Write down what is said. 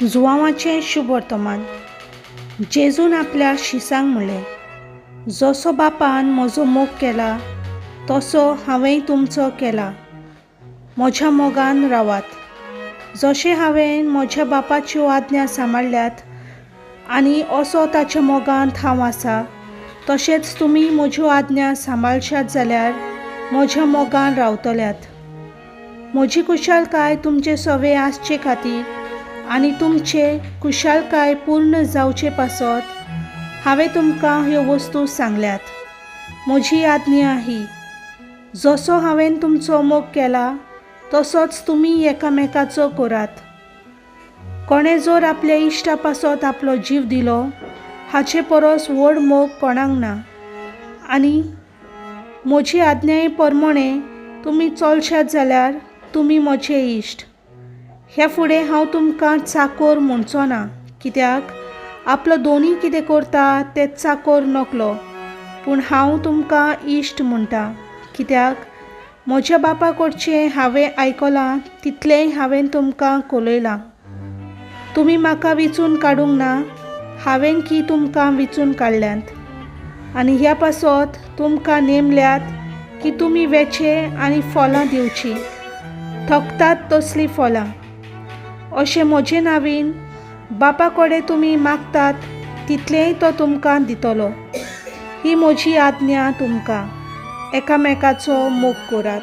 जुवांवाचें शुभ वर्तमान. जेजून आपल्या शिसांक म्हणलें, जसो बापान म्हजो मोग केला तसो हांवें तुमचो केला. म्हज्या मोगान रावात. जशें हांवें म्हज्या बापाच्यो आज्ञा सांबाळल्यात आनी असो ताच्या मोगांत हांव आसा, तशेंच तुमी म्हज्यो आज्ञा सांबाळशात जाल्यार म्हज्या मोगान रावतल्यात. म्हजी कुशळकाय तुमचे सवे आसचे खातीर आनी तुमचे कुशळकाय पूर्ण जावचे पासत हांवें तुमकां ह्यो वस्तू सांगल्यात. म्हजी आज्ञा ही, जसो हांवें तुमचो मोग केला तसोच तुमी एकामेकाचो करात. कोणें जर आपल्या इश्टा पासत आपलो जीव दिलो हाचे परस व्हड मोग कोणाक ना. आनी म्हजी आज्ञाये प्रमाणें तुमी चलशात जाल्यार तुमी म्हजे इश्ट. ह्या फुडें हांव तुमकां चाकोर म्हणचो ना, कित्याक आपलो दोनी कितें करता तें चाकोर नकलो, पूण हांव तुमकां इश्ट म्हणटा, कित्याक म्हज्या बापा कडचें हांवें आयकलां तितलेंय हांवें तुमकां कलयलां. तुमी म्हाका विचून काडूंक ना, हांवें की तुमकां विचून काडल्यांत. आनी ह्या पासत तुमकां नेमल्यात की तुमी वेचे आनी फळां दिवची, थकतात तसलीं फळां. अशें म्हजे नांवीन बापा कडेन तुमी मागतात तितलेंय तो तुमकां दितलो. ही म्हजी आज्ञा तुमकां, एकामेकाचो मोग करात.